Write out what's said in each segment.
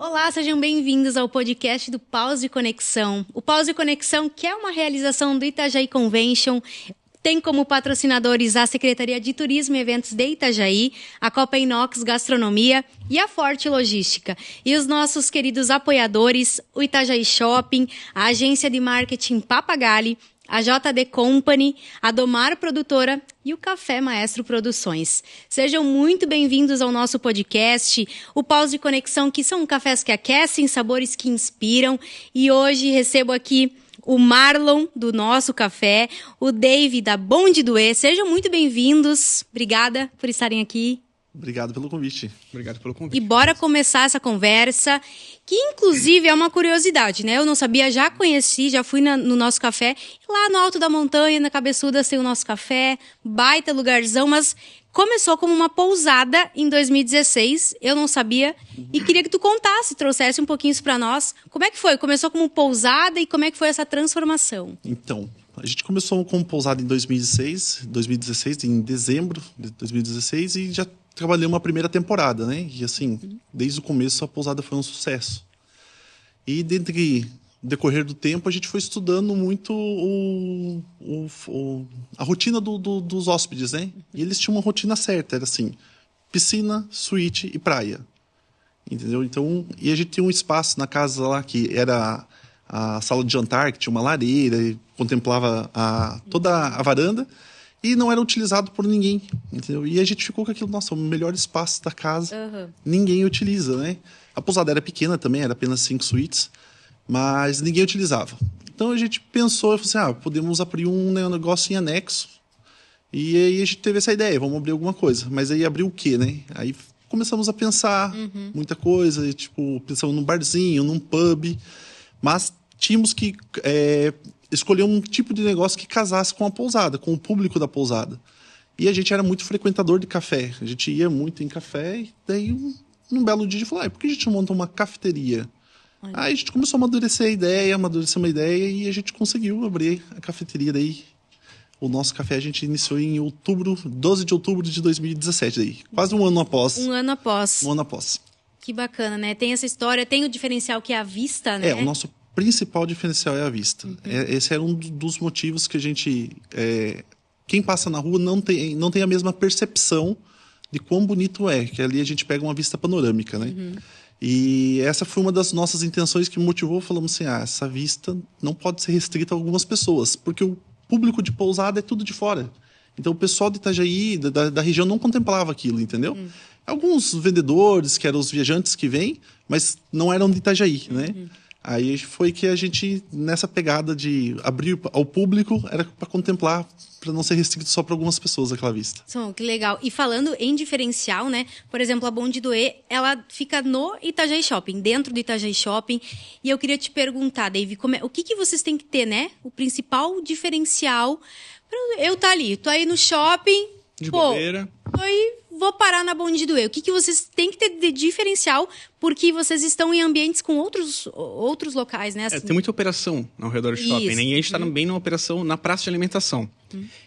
Olá, sejam bem-vindos ao podcast do Pause Conexão. O Pause Conexão, que é uma realização do Itajaí Convention, tem como patrocinadores a Secretaria de Turismo e Eventos de Itajaí, a Copa Inox Gastronomia e a Forte Logística. E os nossos queridos apoiadores, o Itajaí Shopping, a Agência de Marketing Papagalle, a JD Company, a Domar Produtora e o Café Maestro Produções. Sejam muito bem-vindos ao nosso podcast, o Pause Conexão, que são cafés que aquecem, sabores que inspiram. E hoje recebo aqui o Marlon, do Nosso Café, o Dave, da Bonde do E. Sejam muito bem-vindos. Obrigada por estarem aqui. Obrigado pelo convite. Obrigado pelo convite. E bora começar essa conversa, que inclusive é uma curiosidade, né? Eu não sabia, já conheci, já fui no Nosso Café. Lá no alto da montanha, na Cabeçuda, tem o Nosso Café, baita lugarzão, mas começou como uma pousada em 2016, eu não sabia, e queria que tu contasse, trouxesse um pouquinho isso para nós. Como é que foi? Começou como pousada e como é que foi essa transformação? Então, a gente começou como pousada em 2016, em dezembro de 2016, e já trabalhamos a primeira temporada, né? E assim, desde o começo a pousada foi um sucesso. E dentro do decorrer do tempo, a gente foi estudando muito a rotina dos hóspedes, né? E eles tinham uma rotina certa, era assim, piscina, suíte e praia. Entendeu? Então, e a gente tinha um espaço na casa lá que era a sala de jantar, que tinha uma lareira, e contemplava toda a varanda, e não era utilizado por ninguém, entendeu? E a gente ficou com aquilo, nossa, o melhor espaço da casa, ninguém utiliza, né? A pousada era pequena também, era apenas 5 suítes, mas ninguém utilizava. Então a gente pensou, e falou assim, podemos abrir um negócio em anexo. E aí a gente teve essa ideia, vamos abrir alguma coisa. Mas aí abrir o quê, né? Aí começamos a pensar muita coisa, e, tipo, pensamos num barzinho, num pub, mas tínhamos que escolher um tipo de negócio que casasse com a pousada, com o público da pousada. E a gente era muito frequentador de café, a gente ia muito em café, e daí num belo dia a gente falou, por que a gente não monta uma cafeteria? Aí a gente começou a amadurecer uma ideia, e a gente conseguiu abrir a cafeteria daí. O Nosso Café a gente iniciou em 12 de outubro de 2017, daí, quase um ano após. Um ano após. Um ano após. Que bacana, né? Tem essa história, tem o diferencial que é a vista, né? O nosso principal diferencial é a vista. Esse era um dos motivos que a gente... quem passa na rua não tem a mesma percepção de quão bonito é, que ali a gente pega uma vista panorâmica, né? E essa foi uma das nossas intenções que motivou, falamos assim, essa vista não pode ser restrita a algumas pessoas, porque o público de pousada é tudo de fora. Então o pessoal de Itajaí, da região, não contemplava aquilo, entendeu? Alguns vendedores, que eram os viajantes que vêm, mas não eram de Itajaí, né? Aí foi que a gente, nessa pegada de abrir ao público, era para contemplar, para não ser restrito só para algumas pessoas aquela vista. Que legal. E falando em diferencial, né? Por exemplo, a Bonde do E, ela fica no Itajaí Shopping, dentro do Itajaí Shopping. E eu queria te perguntar, Dave, o que vocês têm que ter, né? O principal diferencial para eu estar ali. Tô aí no shopping, de bobeira. Tô aí, vou parar na Bonde do E. O que vocês têm que ter de diferencial, porque vocês estão em ambientes com outros locais, né? Assim. Tem muita operação ao redor do shopping, né? E a gente está bem numa operação na praça de alimentação.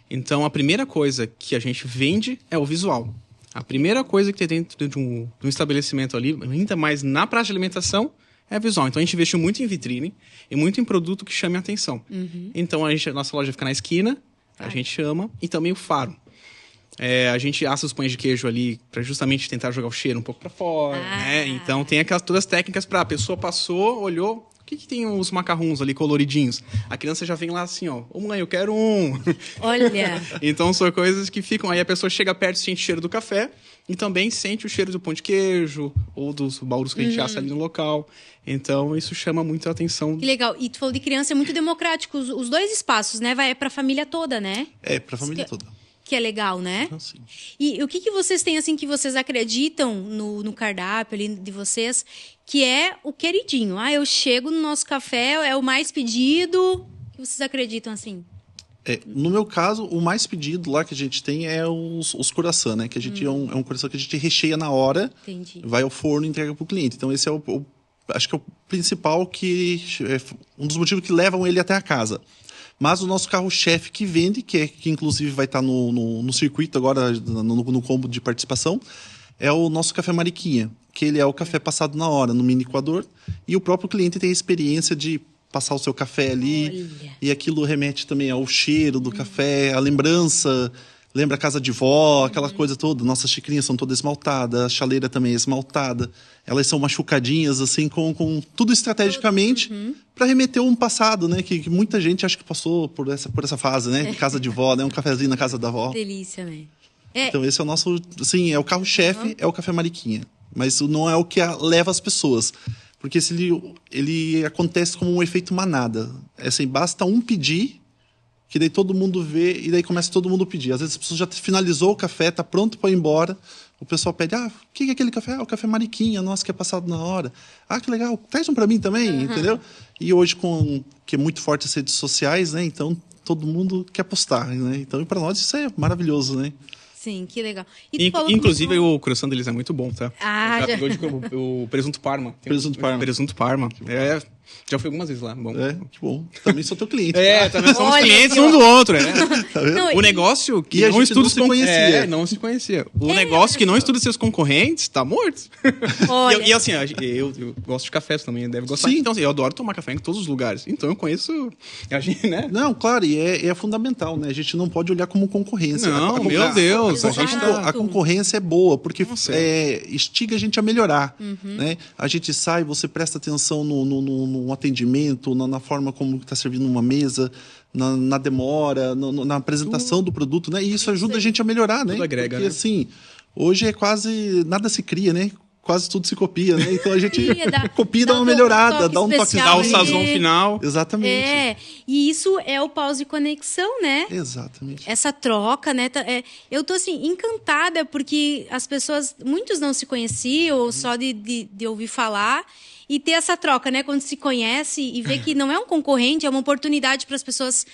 Então, a primeira coisa que a gente vende é o visual. A primeira coisa que tem dentro de um estabelecimento ali, ainda mais na praça de alimentação, é visual. Então, a gente investiu muito em vitrine e muito em produto que chame a atenção. Então, a nossa loja fica na esquina, a gente chama, e também o faro. A gente assa os pães de queijo ali para justamente tentar jogar o cheiro um pouco para fora, né? Então tem todas as técnicas para a pessoa passou, olhou, o que tem os macarrons ali coloridinhos? A criança já vem lá assim, ô mãe, eu quero um. Olha! Então são coisas que ficam, aí a pessoa chega perto, sente o cheiro do café e também sente o cheiro do pão de queijo ou dos baús que a gente assa ali no local. Então isso chama muito a atenção. Que legal. E tu falou de criança, é muito democrático. Os dois espaços, né? Vai para a família toda, né? Para a família toda. Que é legal, né? Sim. E o que vocês têm, assim, que vocês acreditam no cardápio ali de vocês, que é o queridinho? Eu chego no Nosso Café, é o mais pedido. O que vocês acreditam, assim? No meu caso, o mais pedido lá que a gente tem é os croissants, né? Que a gente é um croissant que a gente recheia na hora. Entendi. Vai ao forno e entrega para o cliente. Então esse é acho que é o principal, um dos motivos que levam ele até a casa. Mas o nosso carro-chefe que vende, que inclusive vai estar no circuito agora, no combo de participação, é o nosso Café Mariquinha, que ele é o café passado na hora, no mini coador, e o próprio cliente tem a experiência de passar o seu café ali, e aquilo remete também ao cheiro do café, a lembrança, lembra a casa de vó, aquela coisa toda. Nossas xicrinhas são todas esmaltadas, a chaleira também é esmaltada, elas são machucadinhas, assim, com tudo estrategicamente, para remeter a um passado, né, que muita gente acha que passou por essa fase, né, casa de vó, né, um cafezinho na casa da vó. Delícia, né? Então esse é o nosso, assim, é o carro-chefe, é o café Mariquinha. Mas não é o que leva as pessoas. Porque ele acontece como um efeito manada. É assim, basta um pedir, que daí todo mundo vê, e daí começa todo mundo a pedir. Às vezes a pessoa já finalizou o café, tá pronto para ir embora, o pessoal pede, o que é aquele café? O café Mariquinha, nossa, que é passado na hora. Que legal, traz um para mim também, entendeu? E hoje, que é muito forte as redes sociais, né? Então, todo mundo quer postar, né? Então, para nós, isso é maravilhoso, né? Sim, que legal. Inclusive, o croissant deles é muito bom, tá? Já pegou o presunto Parma. Presunto Parma. Já fui algumas vezes lá. Bom. Que bom. Também sou teu cliente. Também somos clientes um do outro, né? Não, o negócio que não não estuda se conhecia. não se conhecia. O negócio que não estuda seus concorrentes, tá morto. Olha. E assim, eu gosto de café, você também deve gostar. Sim. Então, assim, eu adoro tomar café em todos os lugares. Então, eu conheço, né? Não, claro, e é fundamental, né? A gente não pode olhar como concorrência. Não, meu Deus. A concorrência é boa, porque instiga a gente a melhorar, né? A gente sai, você presta atenção no atendimento, na forma como está servindo uma mesa, na demora, na apresentação do produto, né? E isso ajuda a gente a melhorar, né? Tudo agrega, porque, assim, hoje é quase... Nada se cria, né? Quase tudo se copia, né? Então a gente copia, dá uma melhorada, dá um toque, dá o sazon final. Exatamente. E isso é o Pause Conexão, né? Exatamente. Essa troca, né? Eu tô, assim, encantada porque as pessoas... Muitos não se conheciam, só de ouvir falar... E ter essa troca, né? Quando se conhece e vê que não é um concorrente, é uma oportunidade para as pessoas...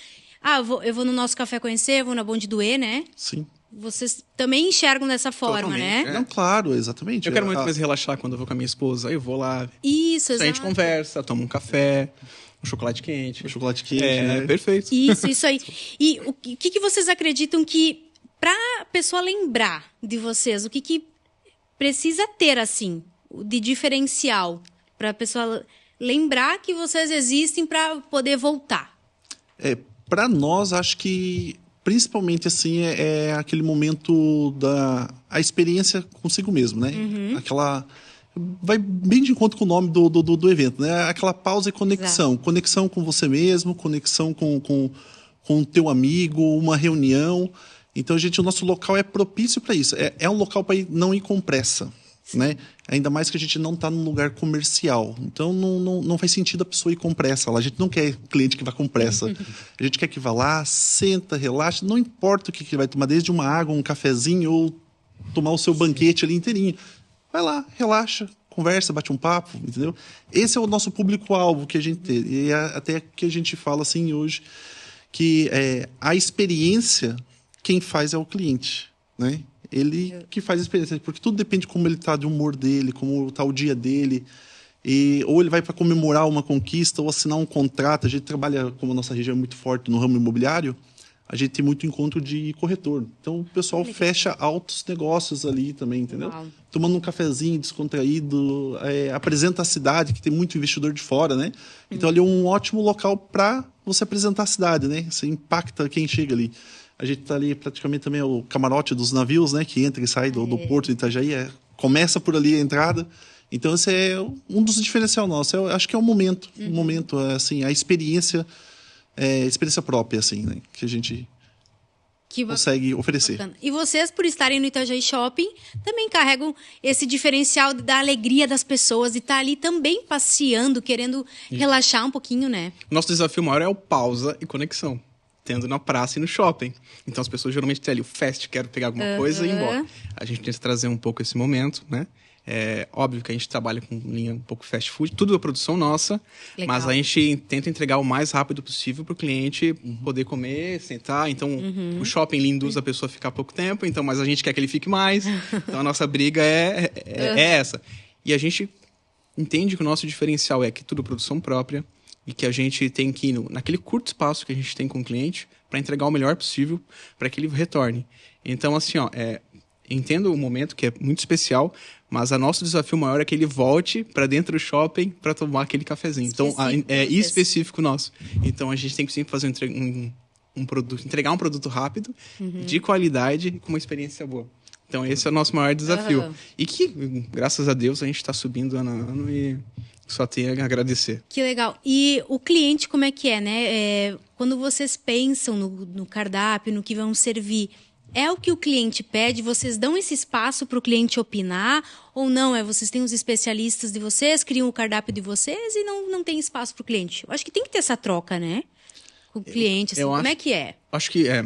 eu vou no nosso café conhecer, eu vou na Bom de Doer, né? Sim. Vocês também enxergam dessa forma, Totalmente, né? Não, claro, exatamente. Eu quero muito mais relaxar quando eu vou com a minha esposa. Aí eu vou lá. Isso, exato. A gente conversa, toma um café, um chocolate quente. Né? Perfeito. Isso aí. E o que vocês acreditam que, para a pessoa lembrar de vocês, o que precisa ter, assim, de diferencial? Para a pessoa lembrar que vocês existem para poder voltar. Para nós, acho que principalmente assim é aquele momento a experiência consigo mesmo, né? Aquela vai bem de encontro com o nome do evento, né? Aquela pausa e conexão, conexão com você mesmo, conexão com o teu amigo, uma reunião. Então o nosso local é propício para isso. É um local para não ir com pressa. Né? Ainda mais que a gente não está num lugar comercial. Então, não faz sentido a pessoa ir com pressa lá. A gente não quer cliente que vá com pressa. A gente quer que vá lá, senta, relaxa. Não importa o que ele vai tomar, desde uma água, um cafezinho ou tomar o seu banquete ali inteirinho. Vai lá, relaxa, conversa, bate um papo, entendeu? Esse é o nosso público-alvo que a gente tem. E até que a gente fala assim hoje, que a experiência, quem faz é o cliente, né? Ele que faz a experiência, porque tudo depende de como ele está, de humor dele, como está o dia dele. Ou ele vai para comemorar uma conquista ou assinar um contrato. A gente trabalha, como a nossa região é muito forte no ramo imobiliário, a gente tem muito encontro de corretor. Então, o pessoal fecha altos negócios ali também, entendeu? Uau. Tomando um cafezinho descontraído, apresenta a cidade, que tem muito investidor de fora, né? Então, ali é um ótimo local para você apresentar a cidade, né? Você impacta quem chega ali. A gente está ali praticamente também o camarote dos navios, né? Que entra e sai do porto de Itajaí. Começa por ali a entrada. Então, esse é um dos diferenciais nossos. Eu acho que é um momento. Um momento, assim, a experiência própria, assim, né? Que a gente consegue oferecer. Bacana. E vocês, por estarem no Itajaí Shopping, também carregam esse diferencial da alegria das pessoas e estar ali também passeando, querendo relaxar um pouquinho, né? Nosso desafio maior é o pausa e conexão. Tendo na praça e no shopping. Então, as pessoas geralmente têm ali o fast, quero pegar alguma coisa e ir embora. A gente tenta trazer um pouco esse momento, né? É óbvio que a gente trabalha com linha um pouco fast food, tudo é produção nossa, legal. Mas a gente tenta entregar o mais rápido possível para o cliente poder comer, sentar. Então, o shopping induz a pessoa a ficar pouco tempo, então, mas a gente quer que ele fique mais. Então, a nossa briga é essa. E a gente entende que o nosso diferencial é que tudo é produção própria, e que a gente tem que ir naquele curto espaço que a gente tem com o cliente para entregar o melhor possível para que ele retorne. Então, assim, Entendo o momento, que é muito especial, mas o nosso desafio maior é que ele volte para dentro do shopping para tomar aquele cafezinho. Então, é específico nosso. Então, a gente tem que sempre fazer um produto, entregar um produto rápido, de qualidade, com uma experiência boa. Então, esse é o nosso maior desafio. E que, graças a Deus, a gente está subindo ano a ano e só tenho a agradecer. Que legal. E o cliente, como é que é, né? Quando vocês pensam no cardápio, no que vão servir, é o que o cliente pede? Vocês dão esse espaço para o cliente opinar? Ou não? Vocês têm os especialistas de vocês, criam o cardápio de vocês e não tem espaço para o cliente? Eu acho que tem que ter essa troca, né? Com o cliente, assim, como é que é? Acho que a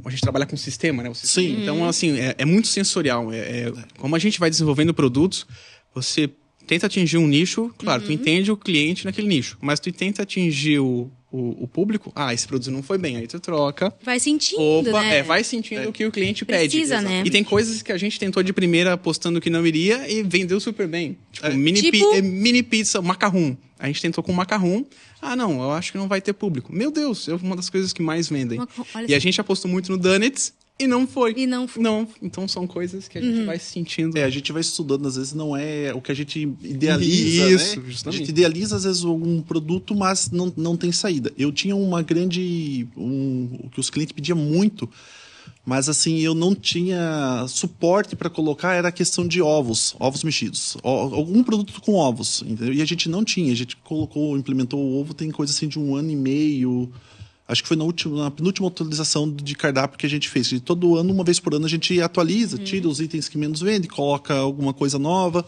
gente trabalha com sistema, né? Sim. Então, assim, é muito sensorial. Como a gente vai desenvolvendo produtos, você tenta atingir um nicho, claro, tu entende o cliente naquele nicho, mas tu tenta atingir o público, esse produto não foi bem, aí tu troca. Vai sentindo, né? Vai sentindo o que o cliente pede. Precisa, né? E tem coisas que a gente tentou de primeira apostando que não iria e vendeu super bem. Tipo, mini pizza, macarrão. A gente tentou com macarrão. Não, eu acho que não vai ter público. Meu Deus, é uma das coisas que mais vendem. E a gente apostou muito no Donuts. E não foi. Não, então são coisas que a gente vai sentindo. A gente vai estudando, às vezes não é o que a gente idealiza, Isso, né? Justamente. A gente idealiza, às vezes, algum produto, mas não tem saída. Eu tinha uma grande... o que os clientes pediam muito, mas assim, eu não tinha suporte para colocar, era a questão de ovos mexidos. Algum produto com ovos, entendeu? E a gente não tinha. A gente implementou o ovo, tem coisa assim de 1 ano e meio... Acho que foi na penúltima atualização de cardápio que a gente fez. E todo ano, uma vez por ano, a gente atualiza, tira os itens que menos vende, coloca alguma coisa nova.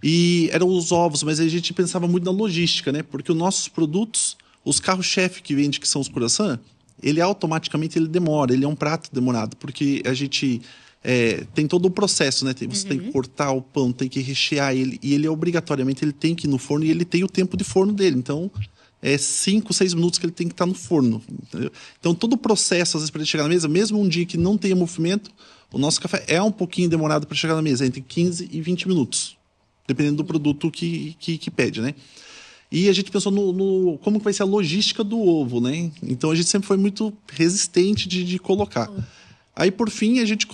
E eram os ovos, mas a gente pensava muito na logística, né? Porque os nossos produtos, os carros-chefe que vende, que são os croissants, ele automaticamente demora, ele é um prato demorado, porque a gente tem todo o processo, né? Você tem que cortar o pão, tem que rechear ele, e ele obrigatoriamente ele tem que ir no forno, e ele tem o tempo de forno dele. Então... 5, 6 minutos que ele tem que estar no forno. Entendeu? Então, todo o processo, às vezes, para ele chegar na mesa, mesmo um dia que não tenha movimento, o nosso café é um pouquinho demorado para chegar na mesa, entre 15 e 20 minutos, dependendo do produto que pede, né? E a gente pensou no como que vai ser a logística do ovo, né? Então, a gente sempre foi muito resistente de colocar. Aí, por fim, a gente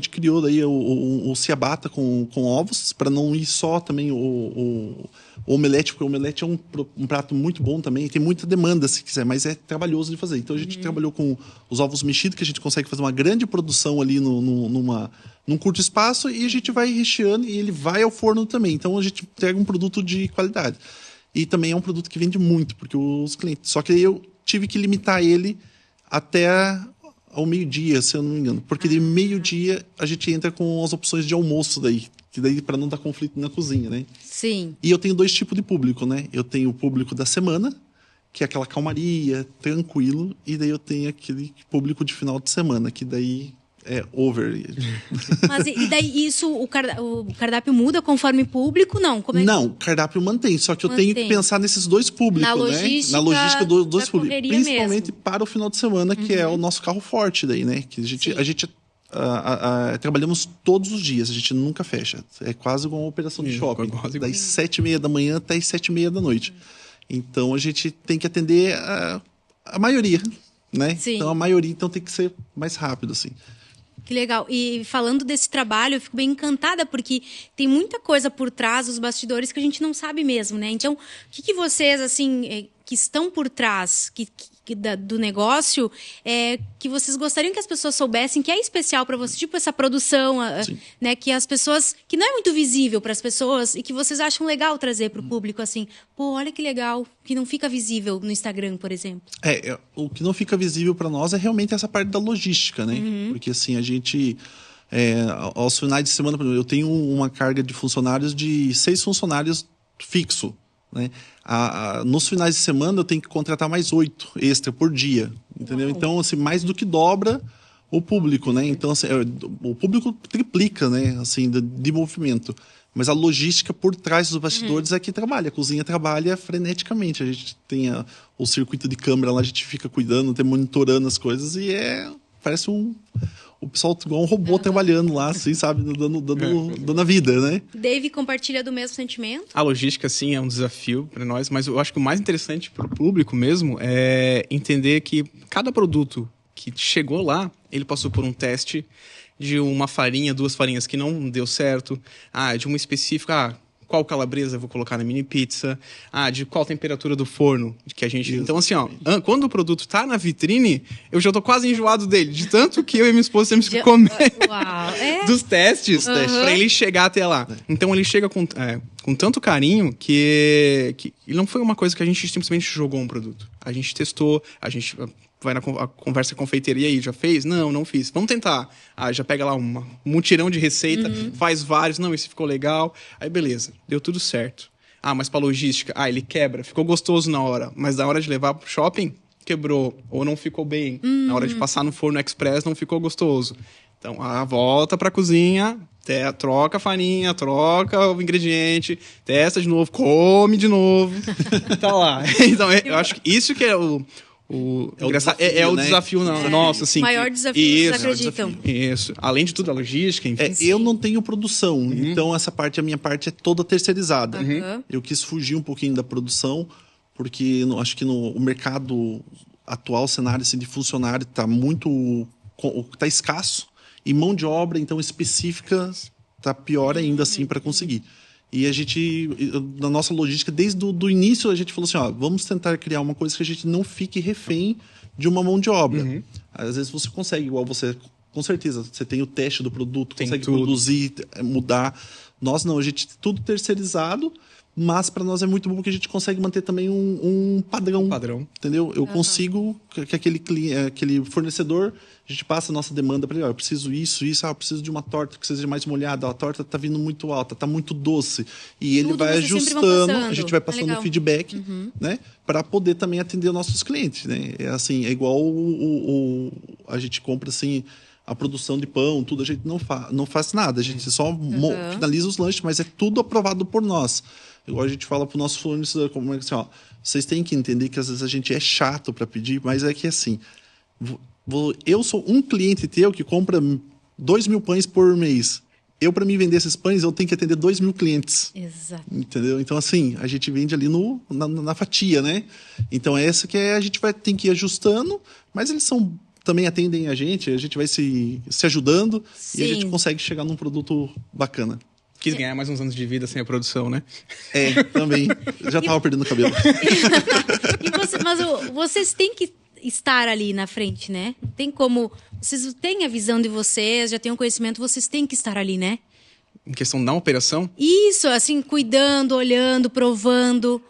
criou daí o ciabatta com ovos, para não ir só também o omelete, porque o omelete é um prato muito bom também, tem muita demanda se quiser, mas é trabalhoso de fazer. Então a gente trabalhou com os ovos mexidos, que a gente consegue fazer uma grande produção ali num curto espaço, e a gente vai recheando e ele vai ao forno também. Então a gente entrega um produto de qualidade. E também é um produto que vende muito, porque os clientes... Só que eu tive que limitar ele até ao meio-dia, se eu não me engano. Porque de meio-dia a gente entra com as opções de almoço daí. Que daí para não dar conflito na cozinha, né? Sim. E eu tenho 2 tipos de público, né? Eu tenho o público da semana, que é aquela calmaria, tranquilo. E daí eu tenho aquele público de final de semana, que daí é over. Mas e daí isso, o cardápio muda conforme público? Não, como é? Não, o cardápio mantém. Só que eu tenho que pensar nesses 2 públicos, na logística, né? Na logística dos 2 públicos. Principalmente mesmo. para o final de semana, que é o nosso carro forte daí, né? Que a gente trabalhamos todos os dias, a gente nunca fecha. É quase uma operação de shopping. Das 7h30 da manhã até as 7h30 da noite. Então a gente tem que atender a maioria, né? Sim. Então a maioria tem que ser mais rápido, assim. Que legal. E falando desse trabalho, eu fico bem encantada, porque tem muita coisa por trás dos bastidores que a gente não sabe mesmo, né? Então, o que vocês, assim, que estão por trás do negócio, que vocês gostariam que as pessoas soubessem que é especial para você, tipo essa produção, né? Que as pessoas... Que não é muito visível para as pessoas e que vocês acham legal trazer para o público, assim. Pô, olha que legal, que não fica visível no Instagram, por exemplo. O que não fica visível para nós é realmente essa parte da logística, né? Porque, assim, a gente... aos finais de semana, por exemplo, eu tenho uma carga de funcionários de 6 funcionários fixo, né? Nos finais de semana eu tenho que contratar mais 8 extra por dia, entendeu? Uau. Então, assim, mais do que dobra o público, né? Então, assim, o público triplica, né? Assim, de movimento. Mas a logística por trás dos bastidores é que trabalha. A cozinha trabalha freneticamente. A gente tem o circuito de câmera lá, a gente fica cuidando, monitorando as coisas e parece o pessoal igual um robô trabalhando lá, assim, sabe? Dando a vida, né? Dave compartilha do mesmo sentimento? A logística, sim, é um desafio para nós, mas eu acho que o mais interessante para o público mesmo é entender que cada produto que chegou lá, ele passou por um teste, de uma farinha, 2 farinhas que não deu certo, de uma específica, qual calabresa eu vou colocar na mini pizza, de qual temperatura do forno que a gente... Então, assim, quando o produto tá na vitrine, eu já tô quase enjoado dele, de tanto que eu e minha esposa temos que comer dos testes para ele chegar até lá. Então, ele chega com tanto carinho que não foi uma coisa que a gente simplesmente jogou um produto. A gente testou, a gente vai na conversa confeiteria aí, já fez? Não fiz. Vamos tentar. Já pega lá um mutirão de receita, faz vários. Não, esse ficou legal. Aí, beleza. Deu tudo certo. Mas pra logística, ele quebra. Ficou gostoso na hora, mas na hora de levar pro shopping, quebrou. Ou não ficou bem. Na hora de passar no forno express, não ficou gostoso. Então, volta pra cozinha, troca a farinha, troca o ingrediente, testa de novo, come de novo. Tá lá. Então, eu acho que isso que é o desafio, nossa, assim. O maior desafio, vocês acreditam. Isso. Além de tudo, a logística, enfim. Eu não tenho produção, então a minha parte é toda terceirizada. Eu quis fugir um pouquinho da produção, porque acho que no mercado atual, o cenário assim, de funcionário tá escasso, e mão de obra, então, específica, tá pior ainda, assim, para conseguir. E a gente, na nossa logística, desde o início, a gente falou assim, vamos tentar criar uma coisa que a gente não fique refém de uma mão de obra. Às vezes você consegue, igual você, com certeza, você tem o teste do produto, consegue produzir, mudar. Nós não, a gente tudo terceirizado, mas para nós é muito bom porque a gente consegue manter também um padrão. Entendeu? Eu consigo que aquele fornecedor, a gente passa a nossa demanda para ele, eu preciso isso, eu preciso de uma torta que seja mais molhada, a torta tá vindo muito alta, tá muito doce. E ele vai ajustando, a gente vai passando feedback, né? Para poder também atender os nossos clientes, né? É assim, é igual a gente compra assim a produção de pão, tudo, a gente não faz nada, a gente só finaliza os lanches, mas é tudo aprovado por nós. Igual a gente fala pro nosso fornecedor, como é que assim, vocês têm que entender que às vezes a gente é chato para pedir, mas é que assim, eu sou um cliente teu que compra 2.000 pães por mês. Para mim vender esses pães, eu tenho que atender 2.000 clientes. Exato. Entendeu? Então, assim, a gente vende ali na fatia, né? Então, essa que a gente tem que ir ajustando, mas eles também atendem a gente vai se ajudando. Sim. E a gente consegue chegar num produto bacana. Quis ganhar mais uns anos de vida sem a produção, né? Também. Já tava perdendo o cabelo. Mas vocês têm que estar ali na frente, né? Tem como... Vocês têm a visão de vocês, já têm um conhecimento, vocês têm que estar ali, né? Em questão da operação? Isso, assim, cuidando, olhando, provando.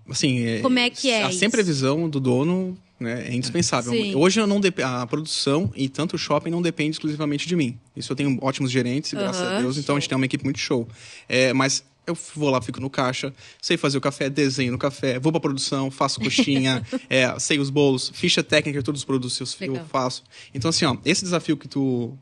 Assim, como é que é sempre a visão do dono, né, é indispensável. Sim. Hoje a produção e tanto o shopping não depende exclusivamente de mim. Isso eu tenho ótimos gerentes, graças a Deus, então a gente tem uma equipe muito show. Mas eu vou lá, fico no caixa, sei fazer o café, desenho no café, vou pra produção, faço coxinha, sei os bolos, ficha técnica de todos os produtos eu faço. Então, assim, esse desafio que tu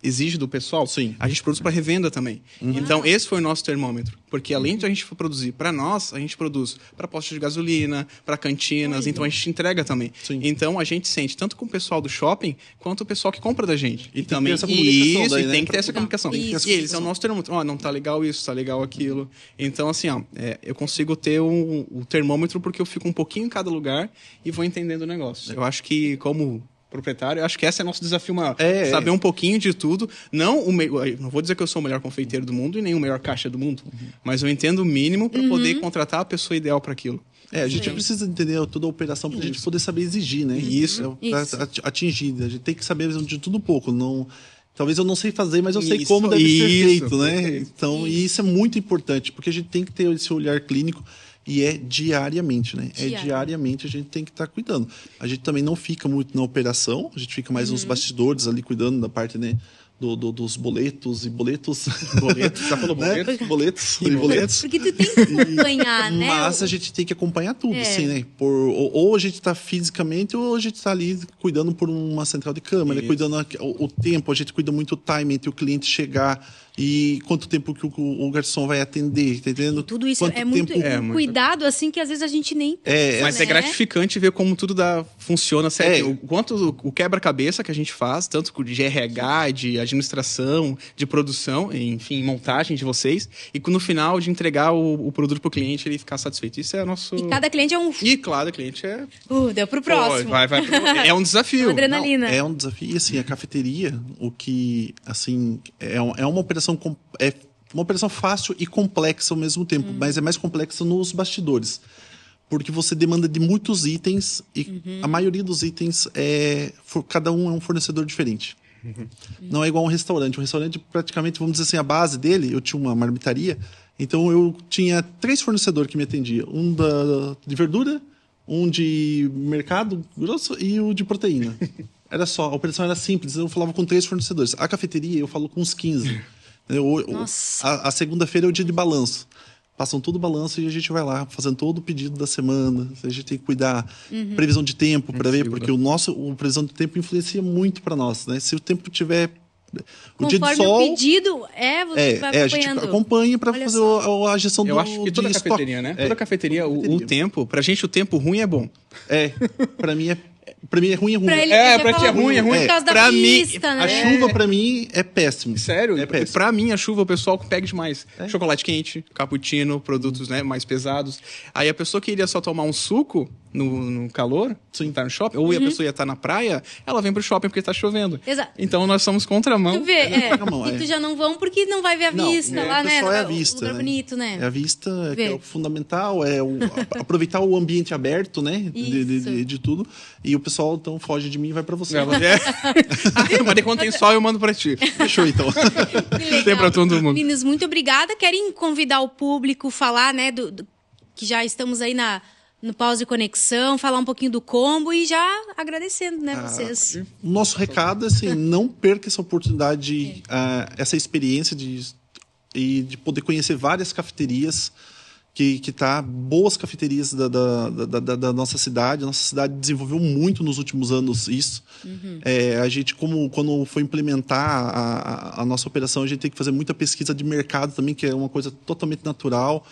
exige do pessoal, sim, a gente produz para revenda também. Então, esse foi o nosso termômetro. Porque além de a gente produzir para nós, a gente produz para postos de gasolina, para cantinas, então a gente entrega também. Sim. Então, a gente sente tanto com o pessoal do shopping, quanto o pessoal que compra da gente. E também essa comunicação daí, tem que ter essa comunicação. E eles é o nosso termômetro. Não tá legal isso, tá legal aquilo. Então, assim, eu consigo ter o termômetro porque eu fico um pouquinho em cada lugar e vou entendendo o negócio. Eu acho que, como proprietário, eu acho que esse é nosso desafio maior. Saber um pouquinho de tudo. Não vou dizer que eu sou o melhor confeiteiro do mundo e nem o melhor caixa do mundo, mas eu entendo o mínimo para poder contratar a pessoa ideal para aquilo. A gente precisa entender toda a operação para a gente poder saber exigir, né? Isso. Para atingir. A gente tem que saber de tudo um pouco. Não... Talvez eu não sei fazer, mas eu sei como deve ser feito, né? Então, e isso é muito importante, porque a gente tem que ter esse olhar clínico. E é diariamente, né? Diariamente a gente tem que estar cuidando. A gente também não fica muito na operação, a gente fica mais nos bastidores ali, cuidando da parte, né, dos boletos e boletos. Boletos, já falou boletos? Né? Boletos e boletos. Porque tu tem que acompanhar, né? Mas a gente tem que acompanhar tudo, assim, né? Ou a gente está fisicamente, ou a gente está ali cuidando por uma central de câmera, cuidando o tempo, a gente cuida muito o time entre o cliente chegar e quanto tempo que o garçom vai atender, tá entendendo? Tudo isso quanto é muito tempo... cuidado, assim, que às vezes a gente nem pensa, Mas né? é gratificante ver como tudo funciona certo. O quanto o quebra-cabeça que a gente faz, tanto de RH, de administração, de produção, enfim, montagem de vocês, e no final de entregar o produto pro cliente ele ficar satisfeito. Isso é nosso... E cada cliente é um... E cada cliente é... deu pro próximo. É um desafio. Adrenalina. Não, é um desafio. E assim, a cafeteria, o que, assim, é uma operação... É uma operação fácil e complexa ao mesmo tempo, mas é mais complexa nos bastidores. Porque você demanda de muitos itens e a maioria dos itens cada um é um fornecedor diferente. Não é igual a um restaurante. Um restaurante, praticamente, vamos dizer assim, a base dele, eu tinha uma marmitaria, então eu tinha 3 fornecedores que me atendiam. Um de verdura, um de mercado grosso e o de proteína. Era só, a operação era simples, eu falava com 3 fornecedores. A cafeteria, eu falo com uns 15. A segunda-feira é o dia de balanço. Passam todo o balanço e a gente vai lá fazendo todo o pedido da semana. A gente tem que cuidar, previsão de tempo para ver, porque o previsão de tempo influencia muito para nós, né? Se o tempo tiver o dia de sol, o pedido você vai a gente acompanha para fazer a gestão eu acho que toda cafeteria, né? Toda cafeteria, o tempo, pra gente o tempo ruim é bom. Para mim é ruim, é ruim. Pra ti é ruim, é ruim. Por causa da Pra vista, mim, né? A chuva, pra mim, é péssimo. Sério? É péssimo. Pra mim, a chuva, o pessoal pega demais. Chocolate quente, cappuccino, produtos, né, mais pesados. Aí a pessoa que iria só tomar um suco no calor, tá no shopping, ou a pessoa ia estar na praia, ela vem pro shopping porque tá chovendo. Exato. Então nós somos contramão. Tu vê, e tu já não vão porque não vai ver a vista lá, né? Só é a vista, o lugar bonito, né? É a vista, que é o fundamental, aproveitar o ambiente aberto, né? De tudo. E o pessoal, então, foge de mim e vai pra você. Mas quando tem sol, eu mando pra ti. Fechou, então. Tem pra todo mundo. Meninos, muito obrigada. Querem convidar o público, falar, né, que já estamos aí no Pause Conexão, falar um pouquinho do combo e já agradecendo, né, vocês. O nosso recado é assim, não perca essa oportunidade, essa experiência de poder conhecer várias cafeterias, boas cafeterias da nossa cidade. A nossa cidade desenvolveu muito nos últimos anos isso. A gente, quando foi implementar a nossa operação, a gente tem que fazer muita pesquisa de mercado também, que é uma coisa totalmente natural.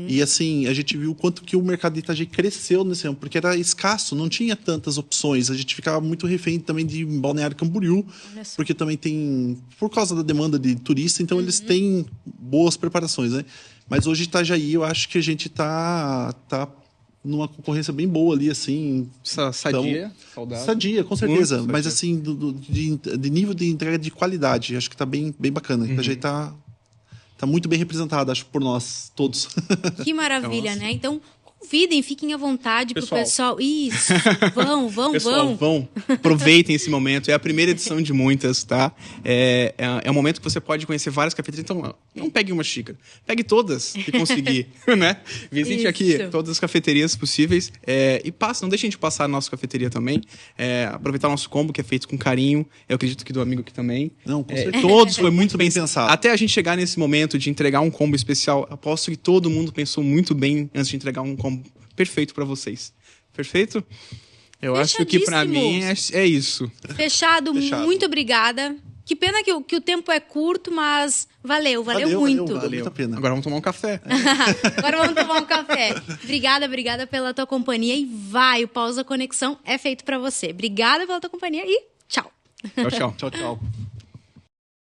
E assim, a gente viu o quanto que o mercado de Itajaí cresceu nesse ano, porque era escasso, não tinha tantas opções. A gente ficava muito refém também de Balneário Camboriú, porque também tem, por causa da demanda de turista, então eles têm boas preparações, né? Mas hoje Itajaí, eu acho que a gente tá numa concorrência bem boa ali, assim. Sadia, saudável. Sadia, com certeza. Mas assim, de nível de entrega de qualidade, acho que tá bem bacana. Itajaí tá muito bem representado, acho, por nós todos. Que maravilha, né? Então, convidem, fiquem à vontade pro pessoal. Isso, Pessoal, vão. Aproveitem esse momento. É a primeira edição de muitas, tá? É um momento que você pode conhecer várias cafeterias. Então, não pegue uma xícara. Pegue todas que conseguir, né? Visite aqui todas as cafeterias possíveis. E não deixem de passar na nossa cafeteria também. Aproveitar o nosso combo, que é feito com carinho. Eu acredito que do amigo aqui também. Não, com certeza. Todos foi muito bem pensado. Até a gente chegar nesse momento de entregar um combo especial, aposto que todo mundo pensou muito bem antes de entregar um combo perfeito para vocês. Perfeito? Eu acho que para mim é isso. Fechado. Muito obrigada. Que pena que o tempo é curto, mas valeu muito. Valeu muito a pena. Agora vamos tomar um café. Agora vamos tomar um café. Obrigada pela tua companhia e o Pausa Conexão é feito para você. Obrigada pela tua companhia e tchau. Tchau. Tchau.